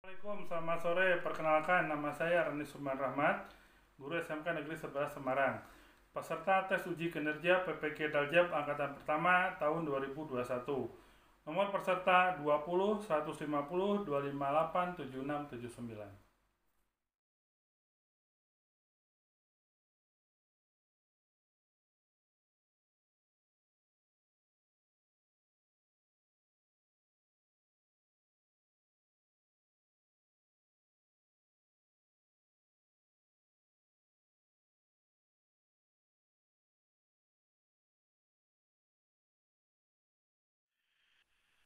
Assalamualaikum, selamat sore. Perkenalkan, nama saya Rani Suman Rahmat, guru SMK Negeri 11 Semarang. Peserta tes uji kinerja PPK Daljab Angkatan Pertama tahun 2021. Nomor peserta 20 150 258 7679.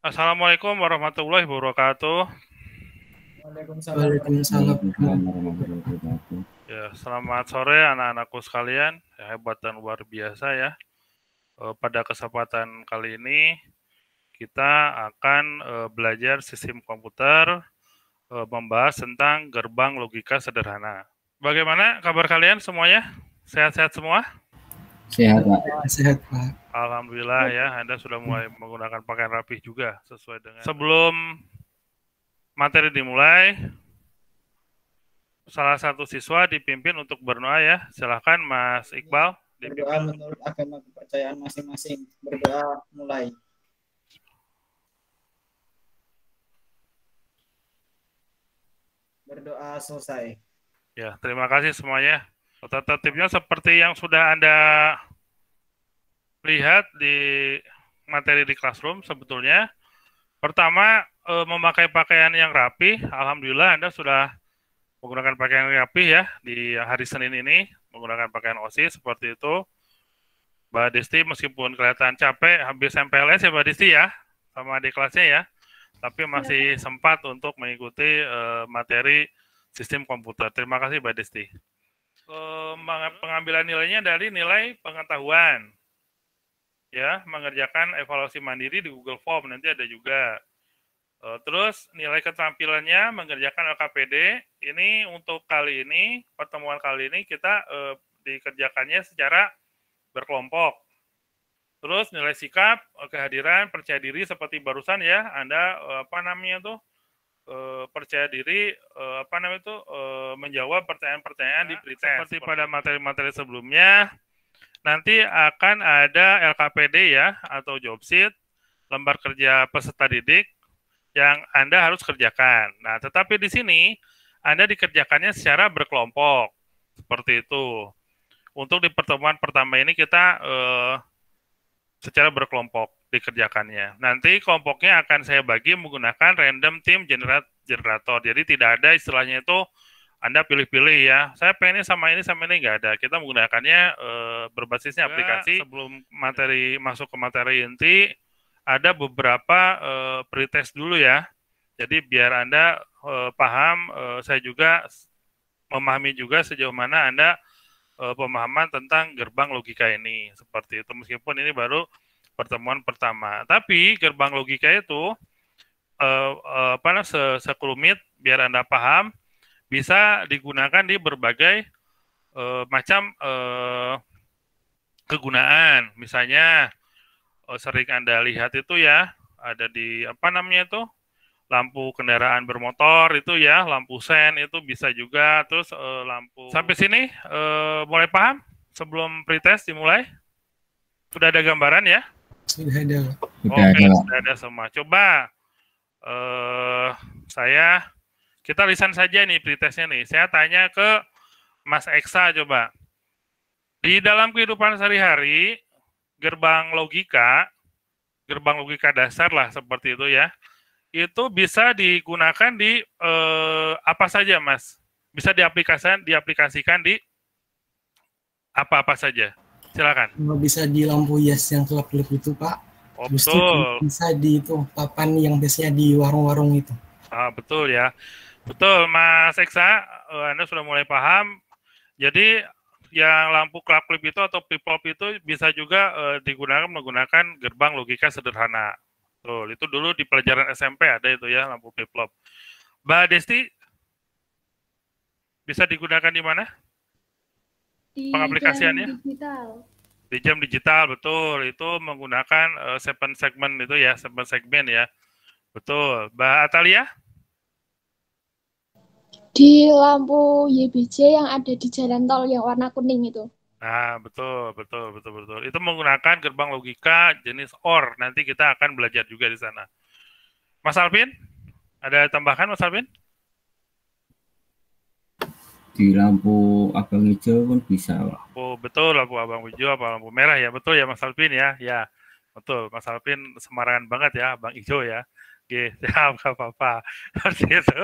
Assalamualaikum warahmatullahi wabarakatuh. Waalaikumsalam. Ya, selamat sore anak-anakku sekalian, hebat dan luar biasa ya. Pada kesempatan kali ini kita akan belajar sistem komputer, membahas tentang gerbang logika sederhana. Bagaimana kabar kalian semuanya? Sehat-sehat semua? Sehat, Pak. Sehat, Pak. Alhamdulillah ya, Anda sudah mulai menggunakan pakaian rapih juga sesuai dengan. Sebelum materi dimulai, salah satu siswa dipimpin untuk berdoa ya. Silahkan Mas Iqbal. Berdoa menurut agama kepercayaan masing-masing. Berdoa mulai. Berdoa selesai. Ya, terima kasih semuanya. Tertibnya seperti yang sudah Anda lihat di materi di Classroom sebetulnya. Pertama, memakai pakaian yang rapi. Alhamdulillah Anda sudah menggunakan pakaian rapi ya di hari Senin ini, menggunakan pakaian OSIS seperti itu. Mbak Disti meskipun kelihatan capek, habis MPLS ya Mbak Disti ya, sama di kelasnya ya, tapi masih sempat untuk mengikuti materi sistem komputer. Terima kasih Mbak Disti. Pengambilan nilainya dari nilai pengetahuan. Ya, mengerjakan evaluasi mandiri di Google Form, nanti ada juga. Terus nilai keterampilannya mengerjakan LKPD. Ini untuk kali ini, pertemuan kali ini kita dikerjakannya secara berkelompok. Terus nilai sikap, kehadiran, percaya diri seperti barusan ya, Anda percaya diri menjawab pertanyaan-pertanyaan di pretest. Seperti pada materi-materi sebelumnya, nanti akan ada LKPD ya, atau job sheet, lembar kerja peserta didik, yang Anda harus kerjakan. Nah, tetapi di sini Anda dikerjakannya secara berkelompok. Seperti itu. Untuk di pertemuan pertama ini kita secara berkelompok dikerjakannya. Nanti kelompoknya akan saya bagi menggunakan random team generator. Jadi tidak ada istilahnya itu Anda pilih-pilih ya. Saya pengennya sama ini nggak ada. Kita menggunakannya berbasisnya aplikasi. Sebelum masuk ke materi inti, ada beberapa pretest dulu ya. Jadi biar Anda paham, saya juga memahami juga sejauh mana Anda pemahaman tentang gerbang logika ini. Seperti itu, meskipun ini baru pertemuan pertama. Tapi gerbang logika itu sekelumit biar Anda paham, bisa digunakan di berbagai macam kegunaan. Misalnya sering Anda lihat itu ya, ada di lampu kendaraan bermotor itu ya, lampu sen itu bisa juga, terus lampu. Sampai sini mulai paham sebelum pretest dimulai? Sudah ada gambaran ya? Sudah ada. Oke, sudah ada semua. Coba kita lisan saja nih pretestnya nih. Saya tanya ke Mas Eksa coba. Di dalam kehidupan sehari-hari, gerbang logika dasar lah seperti itu ya, itu bisa digunakan di apa saja, Mas? Bisa diaplikasikan di apa-apa saja. Silakan. Bisa di lampu hias yang kelap-kelip itu, Pak. Oh, betul. Bisa di itu papan yang biasanya di warung-warung itu. Ah, betul ya. Betul, Mas Eksa, Anda sudah mulai paham. Jadi yang lampu kelap-kelip itu atau flip-flop itu bisa juga digunakan menggunakan gerbang logika sederhana. Tuh, itu dulu di pelajaran SMP ada itu ya, lampu flip-flop. Mbak Desti, bisa digunakan di mana? Di pengaplikasiannya? Jam digital. Di jam digital, betul. Itu menggunakan 7 segmen itu ya, 7 segmen ya. Betul. Mbak Atalia? Di lampu YBJ yang ada di jalan tol yang warna kuning itu. Nah, betul. Itu menggunakan gerbang logika jenis OR. Nanti kita akan belajar juga di sana. Mas Alvin, ada tambahan Mas Alvin? Di lampu abang hijau pun bisa, Pak. Oh, betul, lampu abang hijau apa lampu merah ya, betul ya Mas Alvin ya, ya, betul, Mas Alvin Semarangan banget ya, abang hijau ya, oke, siap, gak apa-apa, seperti itu,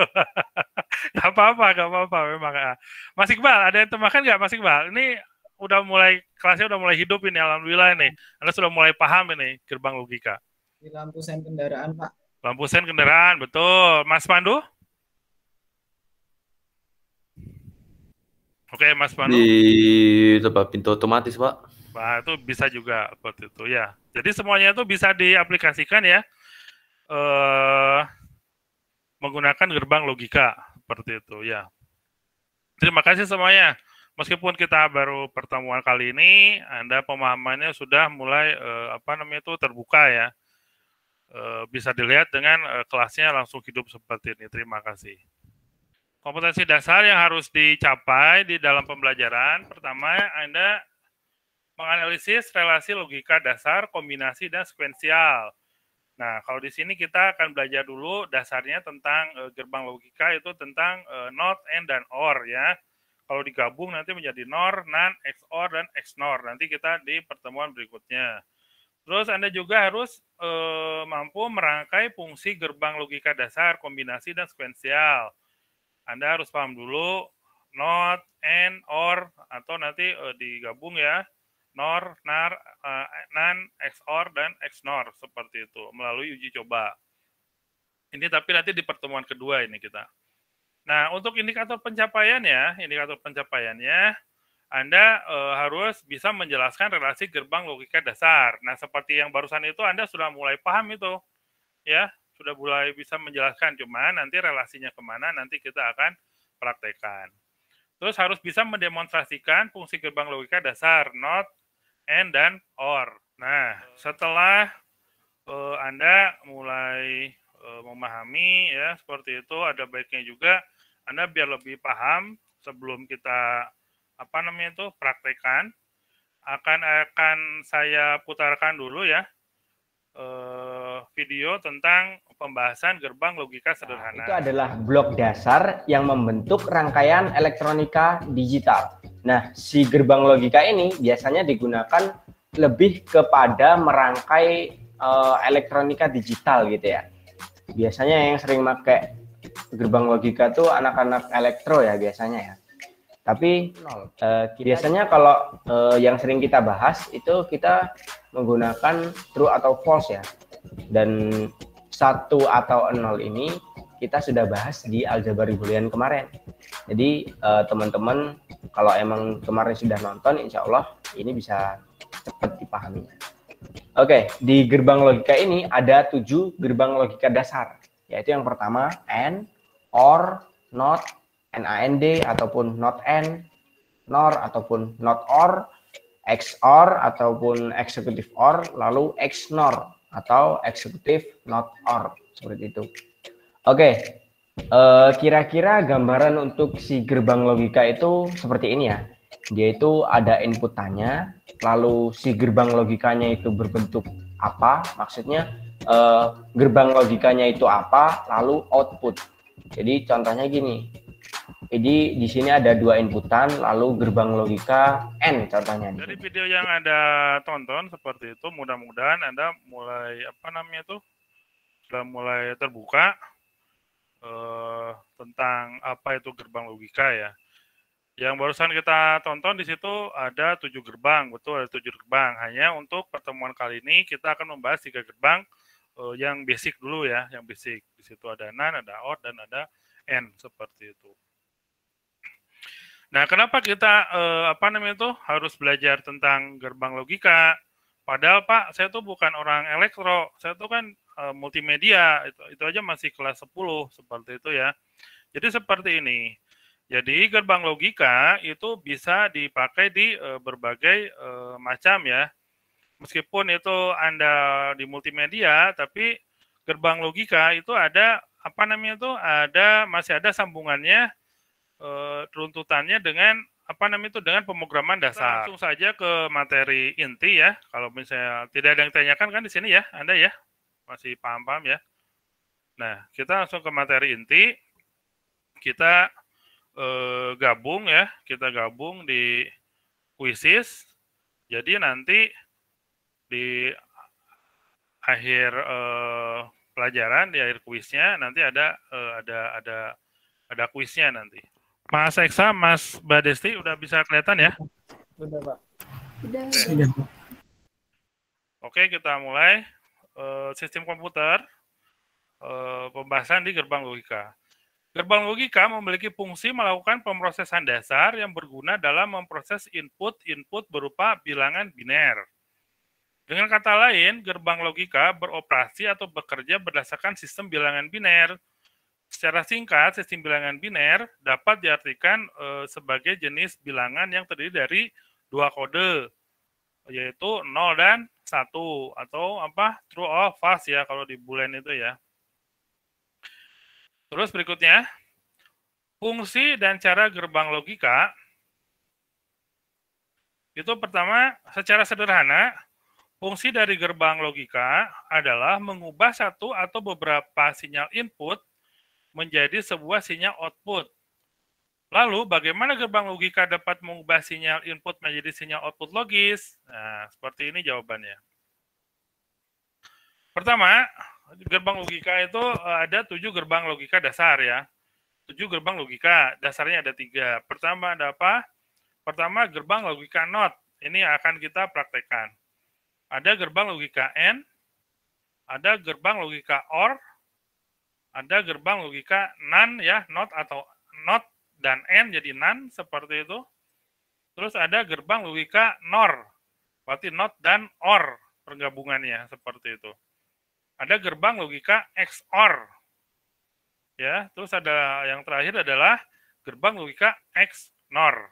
gak apa-apa, memang. Mas Iqbal, ada yang tambahkan nggak Mas Iqbal? Ini kelasnya udah mulai hidup ini, alhamdulillah ini, Anda sudah mulai paham ini gerbang logika. Di lampu sen kendaraan, Pak. Lampu sen kendaraan, betul, Mas Pandu? Oke, Mas Pandu. Di tempat pintu otomatis, Pak. Nah, itu bisa juga seperti itu ya. Jadi semuanya itu bisa diaplikasikan ya, menggunakan gerbang logika seperti itu ya. Terima kasih semuanya. Meskipun kita baru pertemuan kali ini, Anda pemahamannya sudah mulai terbuka ya. Bisa dilihat dengan kelasnya langsung hidup seperti ini. Terima kasih. Kompetensi dasar yang harus dicapai di dalam pembelajaran, pertama Anda menganalisis relasi logika dasar, kombinasi, dan sekuensial. Nah, kalau di sini kita akan belajar dulu dasarnya tentang gerbang logika itu tentang NOT, AND, dan OR ya. Kalau digabung nanti menjadi NOR, NAND, XOR, dan XNOR. Nanti kita di pertemuan berikutnya. Terus Anda juga harus mampu merangkai fungsi gerbang logika dasar, kombinasi, dan sekuensial. Anda harus paham dulu NOT, AND, OR, atau nanti digabung ya, NOR, NAR, NAND, XOR, dan XNOR, seperti itu, melalui uji coba. Ini tapi nanti di pertemuan kedua ini kita. Nah, untuk indikator pencapaiannya, Anda harus bisa menjelaskan relasi gerbang logika dasar. Nah, seperti yang barusan itu Anda sudah mulai paham itu, ya, sudah mulai bisa menjelaskan, cuman nanti relasinya kemana nanti kita akan praktekkan. Terus harus bisa mendemonstrasikan fungsi gerbang logika dasar, NOT, AND, dan OR. Nah, setelah Anda mulai memahami ya seperti itu, ada baiknya juga Anda biar lebih paham sebelum kita praktekkan, akan saya putarkan dulu ya video tentang pembahasan gerbang logika sederhana. Itu adalah blok dasar yang membentuk rangkaian elektronika digital. Nah, si gerbang logika ini biasanya digunakan lebih kepada merangkai elektronika digital gitu ya. Biasanya yang sering pakai gerbang logika tuh anak-anak elektro ya biasanya ya. Tapi biasanya kalau yang sering kita bahas itu kita menggunakan true atau false ya. Dan 1 atau 0 ini kita sudah bahas di aljabar boolean kemarin. Jadi teman-teman kalau emang kemarin sudah nonton, insya Allah ini bisa cepat dipahami. Oke, di gerbang logika ini ada 7 gerbang logika dasar. Yaitu yang pertama AND, OR, NOT, NAND ataupun not AND, NOR ataupun not OR, XOR ataupun executive OR, lalu XNOR atau executive not OR, seperti itu. Oke, kira-kira gambaran untuk si gerbang logika itu seperti ini ya. Dia itu ada inputannya, lalu si gerbang logikanya itu berbentuk apa, maksudnya gerbang logikanya itu apa, lalu output. Jadi contohnya gini. Jadi di sini ada 2 inputan, lalu gerbang logika N contohnya. Dari video yang Anda tonton seperti itu, mudah-mudahan Anda mulai sudah mulai terbuka tentang apa itu gerbang logika ya. Yang barusan kita tonton di situ ada 7 gerbang, betul ada 7 gerbang. Hanya untuk pertemuan kali ini kita akan membahas 3 gerbang yang basic dulu ya, yang basic. Di situ ada NAND, ada OR, dan ada N seperti itu. Nah, kenapa kita harus belajar tentang gerbang logika? Padahal Pak, saya tuh bukan orang elektro, saya tuh kan multimedia, itu aja masih kelas 10 seperti itu ya. Jadi seperti ini. Jadi gerbang logika itu bisa dipakai di berbagai macam ya. Meskipun itu Anda di multimedia, tapi gerbang logika itu ada masih ada sambungannya runtutannya dengan apa namanya itu dengan pemrograman dasar. Langsung saja ke materi inti ya. Kalau misalnya tidak ada yang tanyakan kan di sini ya, Anda ya masih paham-paham ya. Nah, kita langsung ke materi inti. Kita gabung ya, kita gabung di kuisis. Jadi nanti di akhir pelajaran, di akhir kuisnya nanti ada kuisnya nanti. Mas Eksa, Mas Badesti udah bisa kelihatan ya? Sudah, Pak. Udah. Sudah. Oke, kita mulai sistem komputer, pembahasan di gerbang logika. Gerbang logika memiliki fungsi melakukan pemrosesan dasar yang berguna dalam memproses input berupa bilangan biner. Dengan kata lain, gerbang logika beroperasi atau bekerja berdasarkan sistem bilangan biner. Secara singkat, sistem bilangan biner dapat diartikan sebagai jenis bilangan yang terdiri dari dua kode, yaitu 0 dan 1, atau apa true or false ya kalau di Boolean itu ya. Terus berikutnya, fungsi dan cara gerbang logika. Itu pertama, secara sederhana, fungsi dari gerbang logika adalah mengubah satu atau beberapa sinyal input menjadi sebuah sinyal output. Lalu, bagaimana gerbang logika dapat mengubah sinyal input menjadi sinyal output logis? Nah, seperti ini jawabannya. Pertama, gerbang logika itu ada 7 gerbang logika dasar ya. 7 gerbang logika, dasarnya ada 3. Pertama ada apa? Pertama, gerbang logika NOT. Ini akan kita praktekkan. Ada gerbang logika AND, ada gerbang logika OR, ada gerbang logika NAND ya, NOT atau NOT dan AND jadi NAND seperti itu. Terus ada gerbang logika NOR, berarti NOT dan OR pergabungannya seperti itu. Ada gerbang logika XOR. Ya, terus ada yang terakhir adalah gerbang logika XNOR.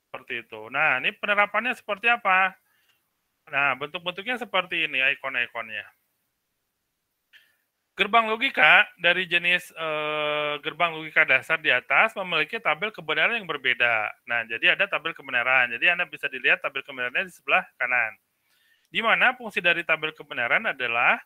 Seperti itu. Nah, ini penerapannya seperti apa? Nah, bentuk-bentuknya seperti ini, ikon-ikonnya. Gerbang logika dari jenis gerbang logika dasar di atas memiliki tabel kebenaran yang berbeda. Nah, jadi ada tabel kebenaran. Jadi Anda bisa dilihat tabel kebenarannya di sebelah kanan. Di mana fungsi dari tabel kebenaran adalah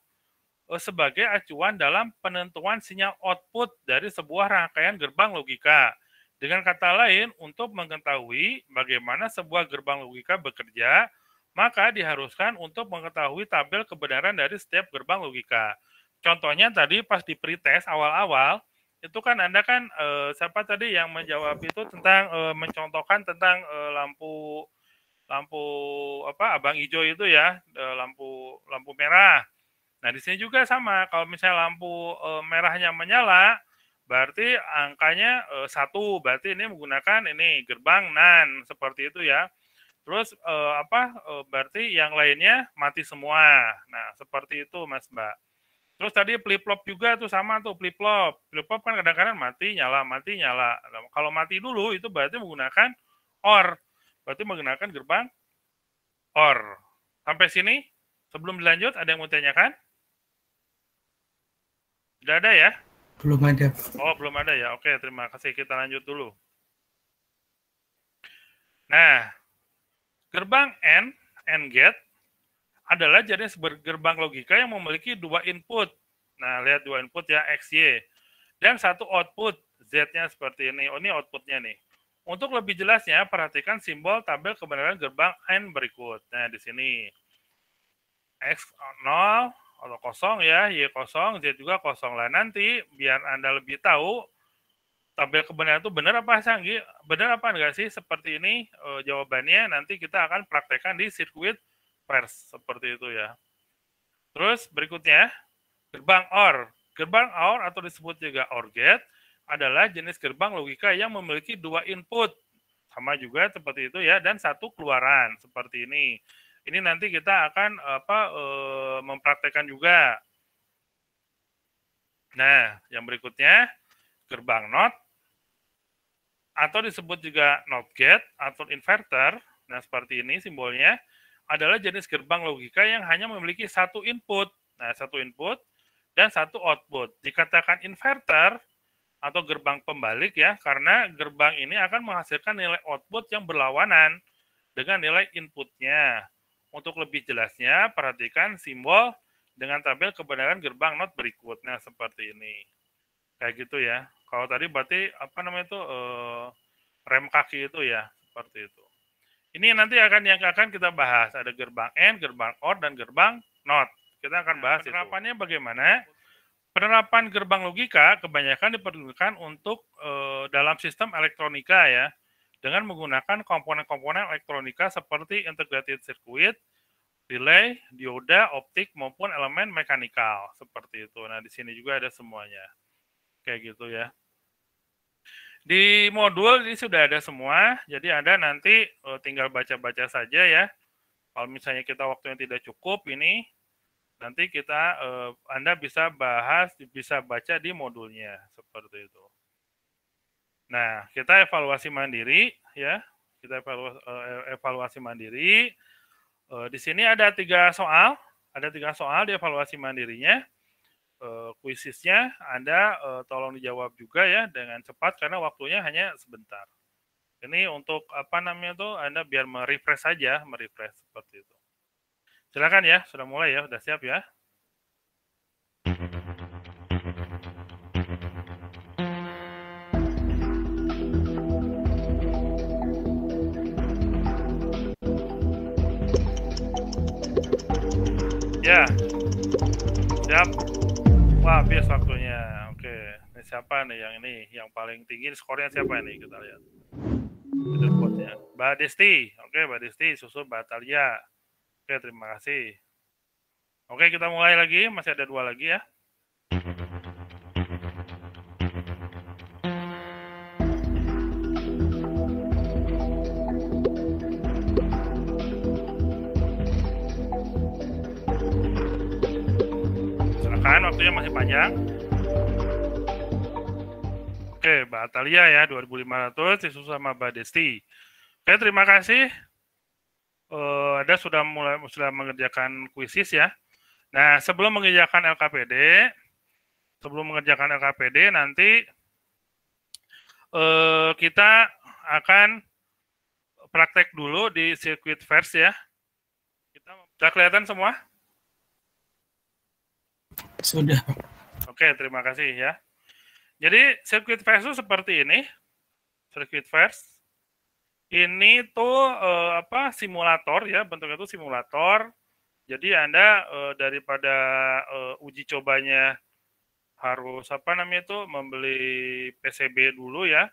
sebagai acuan dalam penentuan sinyal output dari sebuah rangkaian gerbang logika. Dengan kata lain, untuk mengetahui bagaimana sebuah gerbang logika bekerja, maka diharuskan untuk mengetahui tabel kebenaran dari setiap gerbang logika. Contohnya tadi pas di pretest awal-awal, itu kan Anda kan, siapa tadi yang menjawab itu tentang, mencontohkan tentang lampu apa abang hijau itu ya, lampu merah. Nah, di sini juga sama. Kalau misalnya lampu merahnya menyala, berarti angkanya 1. Berarti ini menggunakan ini gerbang NAND seperti itu ya. Terus berarti yang lainnya mati semua. Nah, seperti itu Mas Mbak. Terus tadi flip-flop juga tuh sama tuh flip-flop. Flip-flop kan kadang-kadang mati nyala. Nah, kalau mati dulu itu berarti menggunakan OR. Berarti menggunakan gerbang OR. Sampai sini sebelum dilanjut ada yang mau tanyakan? Sudah ada ya? Belum ada. Oh, belum ada ya. Oke, terima kasih. Kita lanjut dulu. Nah, gerbang AND gate adalah jenis gerbang logika yang memiliki 2 input. Nah, lihat 2 input ya, X, Y. Dan 1 output, Z-nya seperti ini. Oh, ini outputnya nih. Untuk lebih jelasnya, perhatikan simbol tabel kebenaran gerbang AND berikut. Nah, di sini. X 0, atau kosong ya, Y kosong, Z juga kosong lah. Nanti biar Anda lebih tahu tabel kebenaran itu benar apa Sanggi, benar apa enggak sih seperti ini jawabannya nanti kita akan praktekkan di sirkuit pers seperti itu ya. Terus berikutnya gerbang OR. Gerbang OR atau disebut juga OR gate adalah jenis gerbang logika yang memiliki 2 input sama juga seperti itu ya dan 1 keluaran seperti ini. Ini nanti kita akan mempraktekkan juga. Nah, yang berikutnya gerbang NOT atau disebut juga NOT gate atau inverter. Nah, seperti ini simbolnya adalah jenis gerbang logika yang hanya memiliki 1 input. Nah, 1 input dan 1 output. Dikatakan inverter atau gerbang pembalik ya, karena gerbang ini akan menghasilkan nilai output yang berlawanan dengan nilai inputnya. Untuk lebih jelasnya, perhatikan simbol dengan tabel kebenaran gerbang NOT berikut. Nah, seperti ini. Kayak gitu ya. Kalau tadi berarti apa namanya itu rem kaki itu ya, seperti itu. Ini nanti yang akan kita bahas. Ada gerbang AND, gerbang OR, dan gerbang NOT. Kita akan bahas penerapannya bagaimana. Penerapan gerbang logika kebanyakan diperlukan untuk dalam sistem elektronika ya, dengan menggunakan komponen-komponen elektronika seperti integrated circuit, relay, dioda, optik, maupun elemen mekanikal seperti itu. Nah, di sini juga ada semuanya. Kayak gitu ya. Di modul ini sudah ada semua, jadi Anda nanti tinggal baca-baca saja ya. Kalau misalnya kita waktunya tidak cukup ini, nanti kita Anda bisa bahas, bisa baca di modulnya seperti itu. Nah, kita evaluasi mandiri ya. Kita evaluasi mandiri. Di sini ada 3 soal, di evaluasi mandirinya. Kuisisnya Anda tolong dijawab juga ya dengan cepat karena waktunya hanya sebentar. Ini untuk apa namanya tuh Anda biar merefresh saja, seperti itu. Silakan ya, sudah mulai ya, sudah siap ya. Ya, siap. Wah, habis waktunya. Oke, ini siapa nih yang paling tinggi skornya siapa nih kita lihat. Leaderboardnya. Mbak Desti. Oke, Mbak Desti, susul Mbak Atalia. Oke, terima kasih. Oke, kita mulai lagi. Masih ada 2 lagi ya. Silakan, waktunya masih panjang. Oke, Mbak Atalia ya, 2.500, disusul sama Mbak Desti. Oke, terima kasih. Anda sudah mengerjakan kuisis ya. Nah, sebelum mengerjakan LKPD nanti kita akan praktek dulu di sirkuit verse ya. Sudah kelihatan semua? Sudah. Oke, terima kasih ya. Jadi sirkuit verse itu seperti ini. Sirkuit verse. Ini tuh simulator ya, bentuknya itu simulator. Jadi Anda daripada uji cobanya harus membeli PCB dulu ya,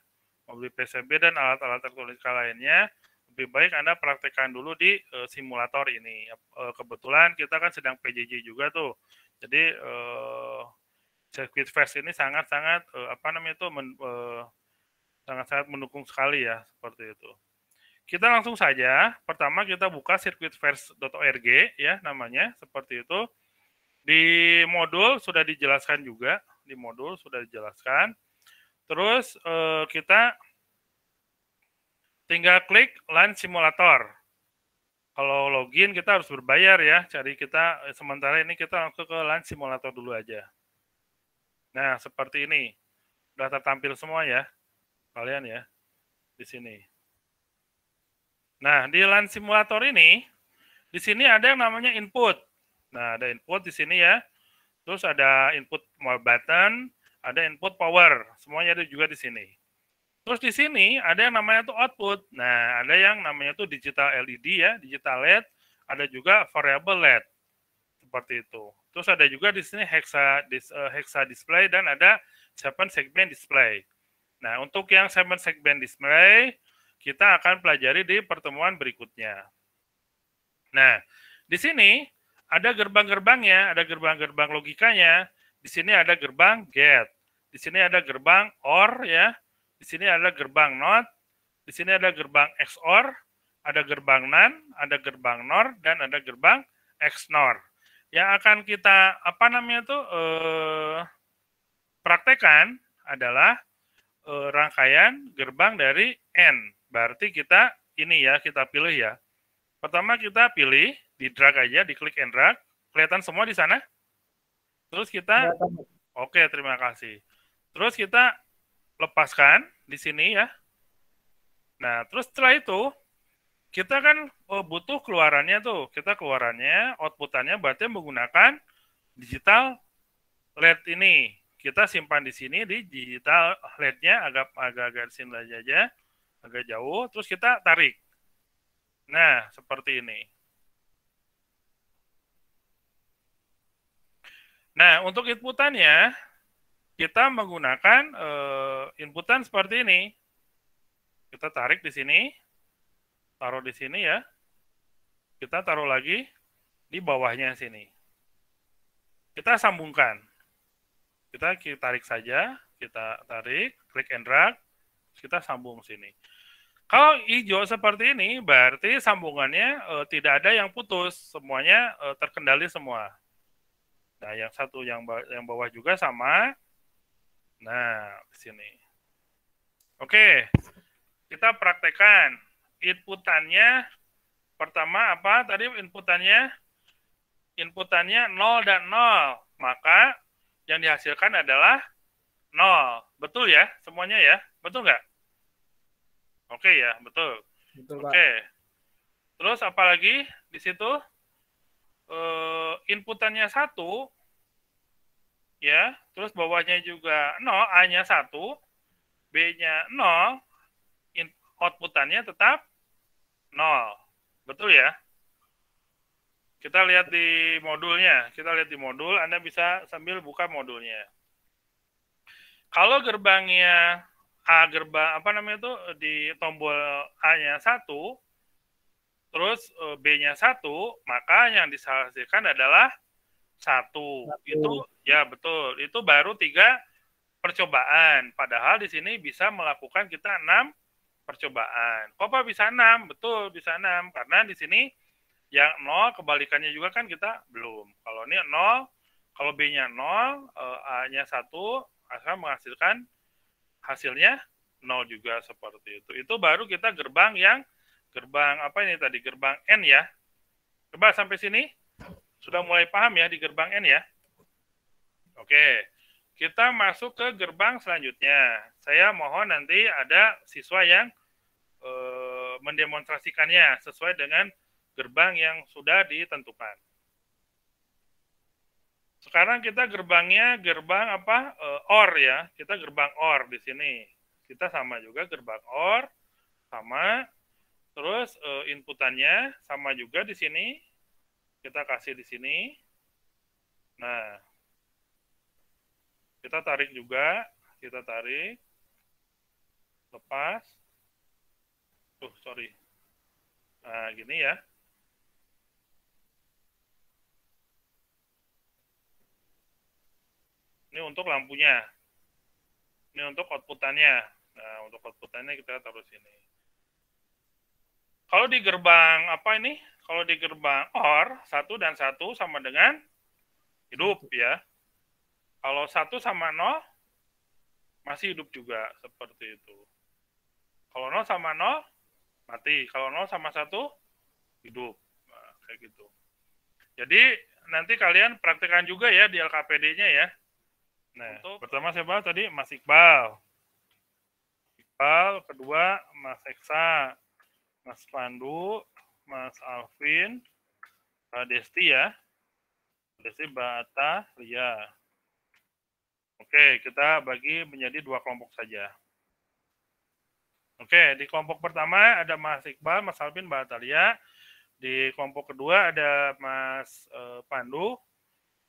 membeli PCB dan alat-alat elektronika lainnya. Lebih baik Anda praktekkan dulu di simulator ini. Kebetulan kita kan sedang PJJ juga tuh. Jadi sirkuit verse ini sangat-sangat sangat-sangat mendukung sekali ya, seperti itu. Kita langsung saja, pertama kita buka circuitverse.org ya namanya, seperti itu. Di modul sudah dijelaskan juga, Terus kita tinggal klik LAN simulator. Kalau login kita harus berbayar ya, jadi sementara ini kita langsung ke LAN simulator dulu aja. Nah, seperti ini. Sudah tertampil semua ya, kalian ya, di sini. Nah, di LAN simulator ini, di sini ada yang namanya input. Nah, ada input di sini ya. Terus ada input button, ada input power. Semuanya ada juga di sini. Terus di sini ada yang namanya tuh output. Nah, ada yang namanya tuh digital LED ya, digital LED. Ada juga variable LED. Seperti itu. Terus ada juga di sini hexa display dan ada 7 segment display. Nah, untuk yang 7 segment display, kita akan pelajari di pertemuan berikutnya. Nah, di sini ada gerbang-gerbangnya, ada gerbang-gerbang logikanya. Di sini ada gerbang get. Di sini ada gerbang OR ya. Di sini ada gerbang NOT. Di sini ada gerbang XOR, ada gerbang NAND, ada gerbang NOR, dan ada gerbang XNOR. Yang akan kita praktekkan adalah rangkaian gerbang dari N. Berarti kita pilih ya. Pertama kita pilih, di drag aja, di klik and drag. Kelihatan semua di sana? Terus kita, oke, terima kasih. Terus kita lepaskan di sini ya. Nah, terus setelah itu kita kan butuh keluarannya tuh. Kita keluarannya, outputannya berarti menggunakan digital LED ini. Kita simpan di sini di digital LED-nya agak di sini aja, agak jauh. Terus kita tarik. Nah, seperti ini. Nah, untuk inputannya kita menggunakan inputan seperti ini. Kita tarik di sini, taruh di sini ya. Kita taruh lagi di bawahnya sini. Kita sambungkan. Kita tarik saja, kita tarik, klik and drag, kita sambung sini. Kalau hijau seperti ini, berarti sambungannya tidak ada yang putus, semuanya terkendali semua. Nah, yang satu yang bawah juga sama. Nah, di sini. Oke, kita praktekkan. Inputannya pertama apa? Tadi inputannya 0 dan 0. Maka yang dihasilkan adalah 0. Betul ya? Semuanya ya? Betul nggak? Oke ya, betul. Betul, Pak. Oke. Terus apa lagi di situ? Inputannya 1, ya. Terus bawahnya juga 0, A-nya 1, B-nya 0, outputannya tetap 0. Betul ya? Kita lihat di modulnya. Kita lihat di modul, Anda bisa sambil buka modulnya. Kalau gerbangnya di tombol A-nya 1, terus B-nya 1, maka yang dihasilkan adalah 1. Itu ya betul. Itu baru 3 percobaan. Padahal di sini bisa melakukan kita 6 percobaan. Kok Pak bisa 6? Betul, bisa 6. Karena di sini yang 0 kebalikannya juga kan kita belum. Kalau ini 0, kalau B-nya 0, A-nya 1 akan menghasilkan hasilnya 0 juga seperti itu. Itu baru kita gerbang apa ini tadi? Gerbang N ya. Coba sampai sini. Sudah mulai paham ya di gerbang N ya? Oke. Kita masuk ke gerbang selanjutnya. Saya mohon nanti ada siswa yang mendemonstrasikannya sesuai dengan gerbang yang sudah ditentukan. Sekarang kita gerbangnya gerbang apa? OR ya. Kita gerbang OR di sini. Kita sama juga gerbang OR sama. Terus inputannya sama juga di sini. Kita kasih di sini. Nah, kita tarik juga. Kita tarik. Lepas. Sorry. Nah, gini ya. Ini untuk lampunya. Ini untuk outputannya. Nah, untuk outputannya kita taruh sini. Kalau di gerbang apa ini? Kalau di gerbang OR, 1 dan 1 sama dengan hidup ya. Kalau 1 sama 0, masih hidup juga. Seperti itu. Kalau 0 sama 0, mati. Kalau 0 sama 1, hidup. Nah, kayak gitu. Jadi, nanti kalian praktekkan juga ya di LKPD-nya ya. Nah, pertama siapa tadi? Mas Iqbal. Kedua Mas Eksa, Mas Pandu, Mas Alvin, Mbak Desti ya. Desti, Mbak Atta, Lia. Oke, kita bagi menjadi 2 kelompok saja. Oke, di kelompok pertama ada Mas Iqbal, Mas Alvin, Mbak Atta, Lia. Di kelompok kedua ada Mas Pandu,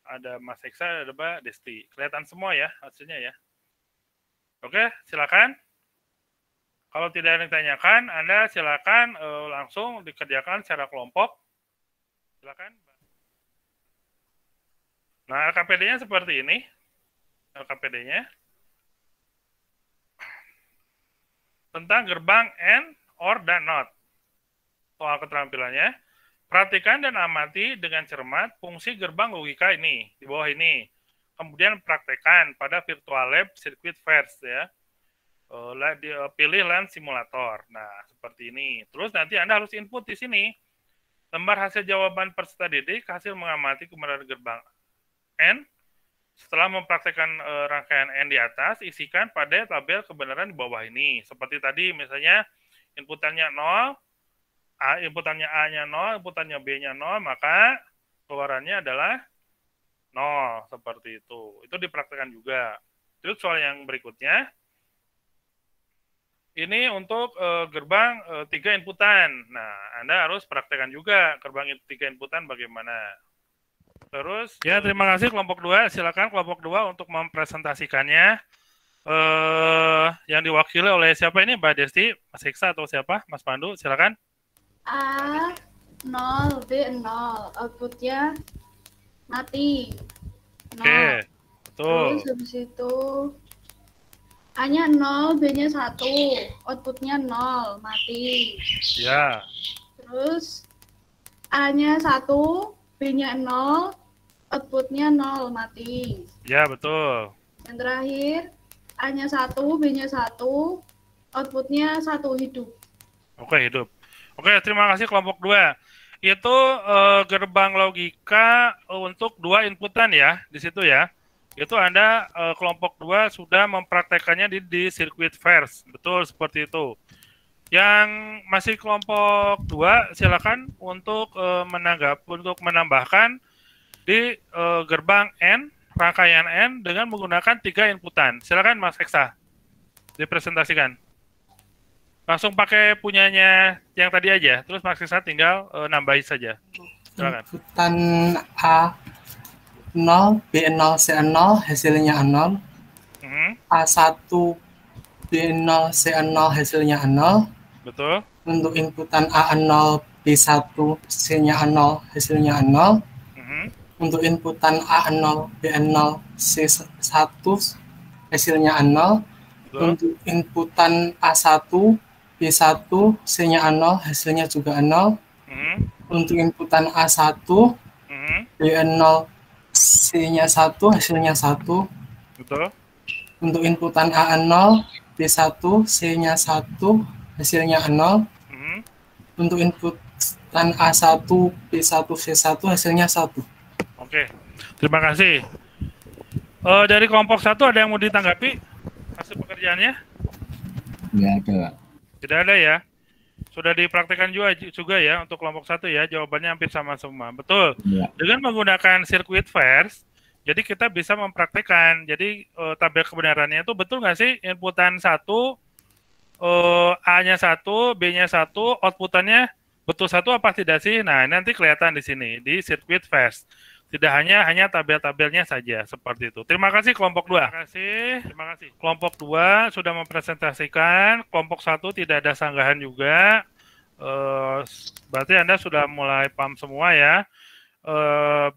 ada Mas Eksa, ada Mbak Desti. Kelihatan semua ya hasilnya ya. Oke, silakan. Kalau tidak ada yang ditanyakan, Anda silakan langsung dikerjakan secara kelompok. Silakan. Nah, LKPD-nya seperti ini. LKPD-nya. Tentang gerbang AND, OR, dan NOT. Soal keterampilannya. Perhatikan dan amati dengan cermat fungsi gerbang logika ini, di bawah ini. Kemudian praktekkan pada virtual lab circuit first ya. Pilih LAN simulator. Nah, seperti ini. Terus nanti Anda harus input di sini. Lembar hasil jawaban peserta didik, hasil mengamati keberadaan gerbang N, setelah mempraktekkan rangkaian N di atas, isikan pada tabel kebenaran di bawah ini. Seperti tadi misalnya inputannya 0, inputannya A-nya 0, inputannya B-nya 0, maka keluarannya adalah 0, seperti itu. Itu dipraktekkan juga. Terus soal yang berikutnya, ini untuk gerbang 3 inputan. Nah, Anda harus praktekkan juga gerbang 3 inputan bagaimana. Terus, ya terima kasih kelompok 2. Silakan kelompok 2 untuk mempresentasikannya. Yang diwakili oleh siapa ini? Mbak Desti, Mas Iksa atau siapa? Mas Pandu, silakan. A 0, B 0, outputnya mati. 0. Oke, betul. Terus habis itu A-nya 0, B-nya 1, outputnya 0, mati. Ya. Terus A-nya 1, B-nya 0, outputnya 0, mati. Ya, betul. Yang terakhir, A-nya 1, B-nya 1, outputnya 1, hidup. Oke, hidup. Oke, terima kasih kelompok 2. Itu gerbang logika untuk 2 inputan ya, di situ ya. Itu Anda kelompok 2 sudah mempraktekannya di sirkuit first. Betul, seperti itu. Yang masih kelompok 2, silakan untuk untuk menambahkan di gerbang N, rangkaian N dengan menggunakan 3 inputan. Silakan Mas Eksa, dipresentasikan. Langsung pakai punyanya yang tadi aja, terus Mas Eksa tinggal nambahin saja. Silakan. Inputan A 0, B0, C0, hasilnya 0. A1, B0, C0, hasilnya 0. Betul. Untuk inputan A0, B1, C-nya 0, hasilnya 0. Untuk inputan A0, B0, C1, hasilnya 0. Betul. Untuk inputan A1, B1, C-nya 0, hasilnya juga 0. Untuk inputan A1, B0, C-nya 1, hasilnya 1. Betul. Untuk inputan A0, B1, C-nya 1, hasilnya 0. Untuk inputan A1, B1, C1, hasilnya 1. Oke, terima kasih. Dari kelompok 1 ada yang mau ditanggapi hasil pekerjaannya? Nggak ada, Pak. Tidak ada ya? Sudah dipraktekkan juga ya untuk kelompok 1 ya, jawabannya hampir sama semua. Betul. Ya. Dengan menggunakan sirkuit first, jadi kita bisa mempraktekkan. Jadi tabel kebenarannya itu betul nggak sih inputan 1, A-nya 1, B-nya 1, outputannya betul 1 apa tidak sih? Nah, nanti kelihatan di sini, di sirkuit first. Tidak hanya tabel-tabelnya saja, seperti itu. Terima kasih kelompok 2. Terima kasih. Kelompok 2 sudah mempresentasikan, kelompok 1 tidak ada sanggahan juga. Berarti Anda sudah mulai paham semua ya.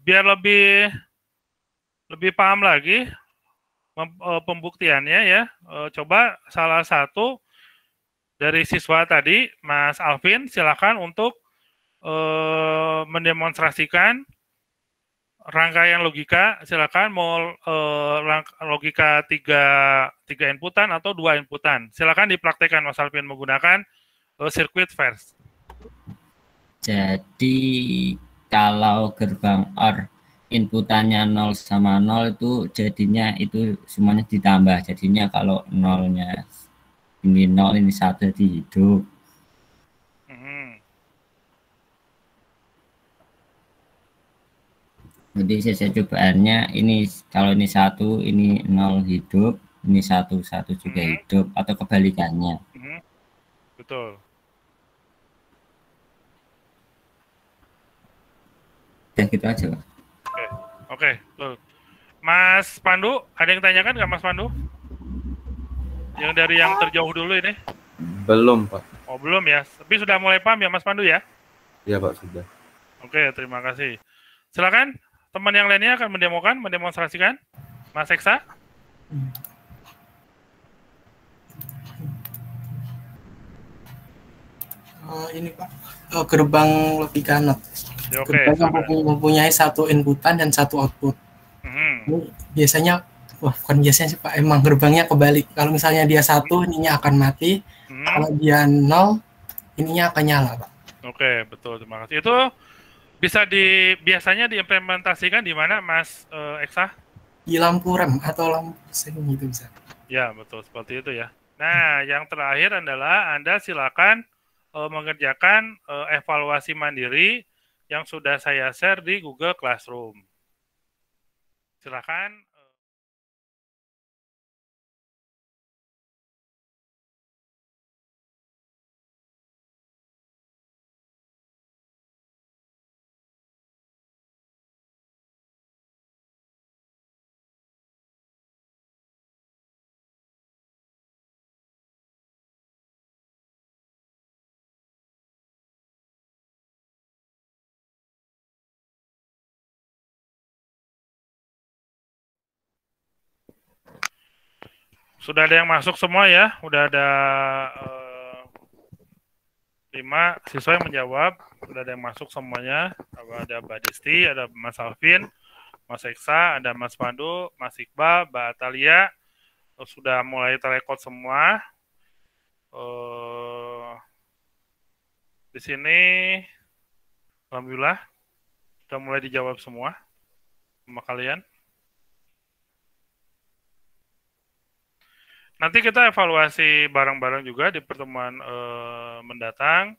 Biar lebih paham lagi pembuktiannya ya. Coba salah satu dari siswa tadi, Mas Alvin, silakan untuk mendemonstrasikan rangkaian logika. Silakan mau logika tiga inputan atau 2 inputan. Silakan dipraktekkan Mas Alvin menggunakan sirkuit first. Jadi kalau gerbang OR inputannya 0 sama 0 itu jadinya itu semuanya ditambah. Jadinya kalau 0-nya ini 0, ini 1 jadi hidup. Jadi sisa cobaannya ini kalau ini 1, ini 0 hidup, ini 1 juga hidup, atau kebalikannya. Betul. Ya gitu aja, Pak. Oke. Mas Pandu, ada yang tanyakan nggak Mas Pandu? Yang dari yang terjauh dulu ini? Belum, Pak. Oh, belum ya. Tapi sudah mulai paham ya Mas Pandu ya? Iya, Pak, sudah. Oke, terima kasih. Silakan teman yang lainnya akan mendemonstrasikan. Mas Eksa. Ini Pak, gerbang logika NOT. Oke, gerbang yang mempunyai 1 inputan dan 1 output. Ini biasanya, bukan biasanya sih Pak, emang gerbangnya kebalik. Kalau misalnya dia 1, ininya akan mati. Kalau dia 0, ininya akan nyala, Pak. Oke, betul, terima kasih. Itu bisa biasanya diimplementasikan di mana Mas Eksa? di lampu rem atau lampu sen gitu bisa. Ya, betul seperti itu ya. Nah, yang terakhir adalah Anda silakan mengerjakan evaluasi mandiri yang sudah saya share di Google Classroom. Silakan. Sudah ada yang masuk semua ya? Udah ada 5 siswa yang menjawab. Sudah ada yang masuk semuanya. Ada Mbak Desti, ada Mas Alvin, Mas Eksa, ada Mas Pandu, Mas Iqbal, Mbak Atalia. Sudah mulai terekod semua. Di sini, alhamdulillah, sudah mulai dijawab semua sama kalian. Nanti kita evaluasi bareng-bareng juga di pertemuan mendatang.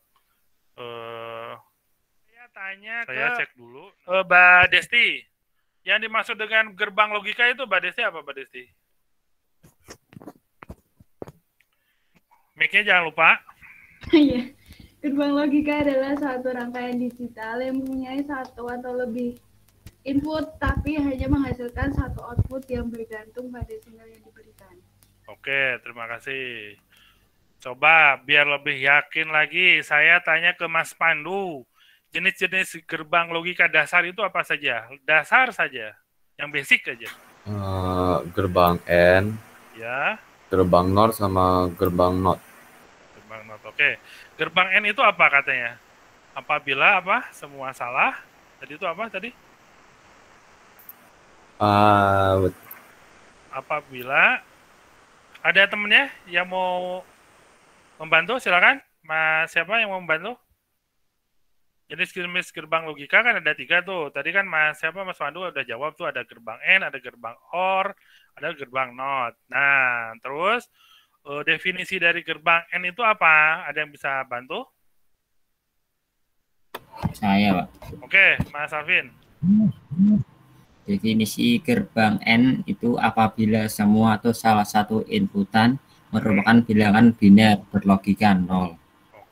Saya cek dulu. Mbak Desti, yang dimaksud dengan gerbang logika itu Mbak Desti apa Mbak Desti? Mic-nya jangan lupa. Iya. Gerbang logika adalah satu rangkaian digital yang mempunyai satu atau lebih input tapi hanya menghasilkan satu output yang bergantung pada sinyal yang diberikan. Oke, terima kasih. Coba biar lebih yakin lagi, saya tanya ke Mas Pandu. Jenis-jenis gerbang logika dasar itu apa saja? Dasar saja, yang basic aja. Gerbang N, Ya. gerbang NOR sama gerbang NOT. Gerbang NOT, oke. Gerbang N itu apa katanya? Apabila apa? Semua salah. Tadi itu apa tadi? Apabila ada temennya yang mau membantu, silakan. Mas siapa yang mau membantu? Jenis gerbang logika kan ada 3 tuh. Tadi kan Mas siapa Mas Pandu udah jawab tuh, ada gerbang N, ada gerbang OR, ada gerbang NOT. Nah, terus definisi dari gerbang N itu apa? Ada yang bisa bantu? Saya, Pak. Oke, Mas Alvin. Definisi gerbang N itu apabila semua atau salah satu inputan merupakan bilangan biner berlogika 0.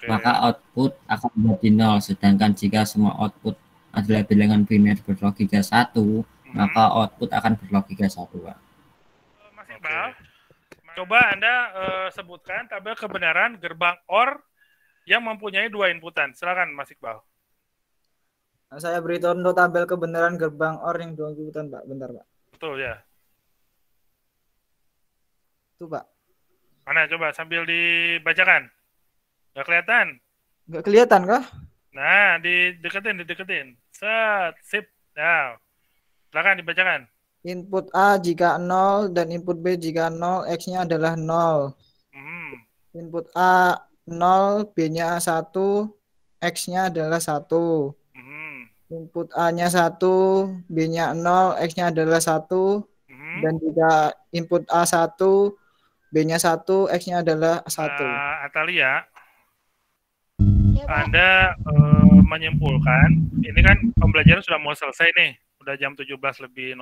Maka output akan menjadi 0. Sedangkan jika semua output adalah bilangan biner berlogika 1, maka output akan berlogika 1, Pak. Mas Iqbal, coba Anda sebutkan tabel kebenaran gerbang OR yang mempunyai 2 inputan. Silakan Mas Iqbal. Saya beri contoh tabel kebenaran gerbang OR yang 2 inputan, Pak. Bentar, Pak. Betul ya. Tuh, Pak. Mana coba sambil dibacakan. Nggak kelihatan? Nggak kelihatan kah? Nah, dideketin. Set, sip. Nah, silakan dibacakan. Input A jika 0 dan input B jika 0, X-nya adalah 0. Input A 0, B-nya 1, X-nya adalah 1. Input A-nya 1, B-nya 0, X-nya adalah 1. Dan jika input A 1, B-nya 1, X-nya adalah 1. Atalia, Anda menyimpulkan, ini kan pembelajaran sudah mau selesai nih, udah jam 17:09.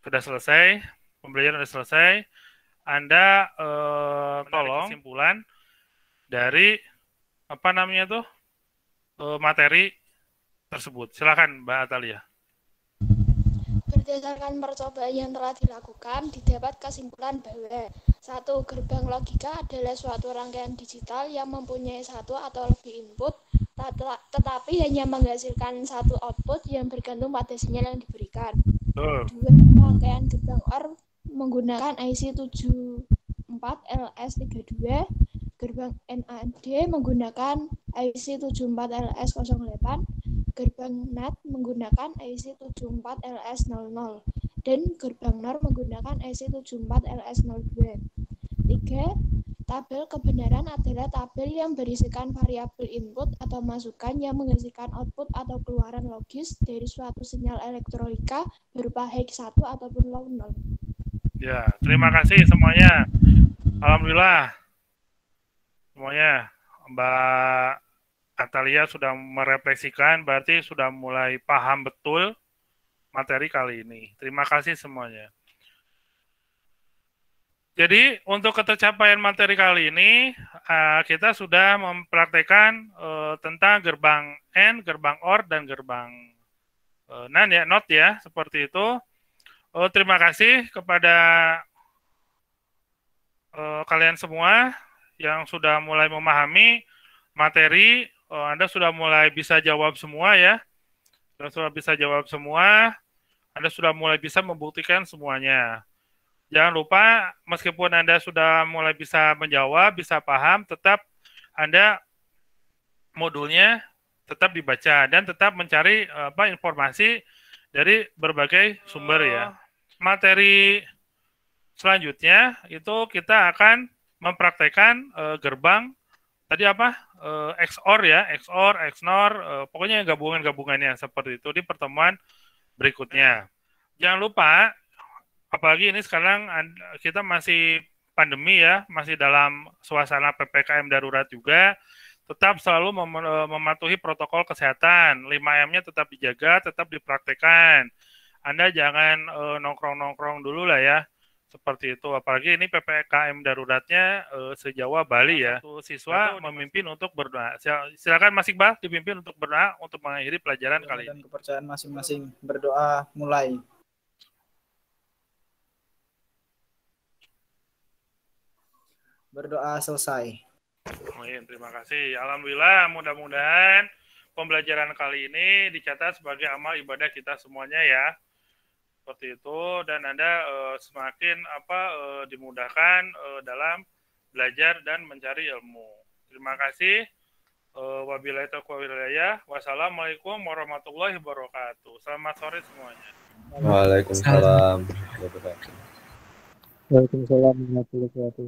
Sudah selesai, pembelajaran sudah selesai. Anda tolong kesimpulan dari apa namanya tuh materi tersebut. Silakan Mbak Atalia. Berdasarkan percobaan yang telah dilakukan, didapat kesimpulan bahwa 1. Gerbang logika adalah suatu rangkaian digital yang mempunyai 1 atau lebih input, tetapi hanya menghasilkan 1 output yang bergantung pada sinyal yang diberikan. 2. Rangkaian gerbang OR menggunakan IC 74LS32, gerbang NAND menggunakan IC 74LS08, gerbang NAT menggunakan IC 74LS00, dan gerbang NOR menggunakan IC 74LS02. 3. Tabel kebenaran adalah tabel yang berisikan variabel input atau masukan yang menghasilkan output atau keluaran logis dari suatu sinyal elektronika berupa hex 1 ataupun low 0. Ya, terima kasih semuanya. Alhamdulillah. Semuanya, Mbak Atalia sudah merefleksikan, berarti sudah mulai paham betul materi kali ini. Terima kasih semuanya. Jadi untuk ketercapaian materi kali ini, kita sudah mempraktekkan tentang gerbang AND, gerbang OR, dan gerbang NAND ya, NOT ya, seperti itu. Terima kasih kepada kalian semua yang sudah mulai memahami materi. Anda sudah mulai bisa jawab semua ya. Sudah bisa jawab semua. Anda sudah mulai bisa membuktikan semuanya. Jangan lupa, meskipun Anda sudah mulai bisa menjawab, bisa paham, tetap Anda modulnya tetap dibaca dan tetap mencari informasi dari berbagai sumber ya. Materi selanjutnya itu kita akan mempraktekkan gerbang tadi apa? XOR ya, XOR, XNOR, pokoknya gabungan-gabungannya seperti itu di pertemuan berikutnya. Jangan lupa, apalagi ini sekarang kita masih pandemi ya, masih dalam suasana PPKM darurat juga, tetap selalu mematuhi protokol kesehatan. 5M-nya tetap dijaga, tetap dipraktekkan. Anda jangan nongkrong-nongkrong dulu lah ya, seperti itu. Apalagi ini PPKM daruratnya se-Jawa Bali ya. Satu siswa memimpin untuk berdoa. Silakan Mas Iqbal dipimpin untuk berdoa untuk mengakhiri pelajaran kali ini. Kepercayaan masing-masing, berdoa mulai. Berdoa selesai. Terima kasih. Alhamdulillah, mudah-mudahan pembelajaran kali ini dicatat sebagai amal ibadah kita semuanya ya. Seperti itu, dan Anda semakin dimudahkan dalam belajar dan mencari ilmu. Terima kasih. Wabillahi taufiq wal hidayah. Wassalamualaikum warahmatullahi wabarakatuh. Selamat sore semuanya. Waalaikumsalam. Waalaikumsalam warahmatullahi wabarakatuh.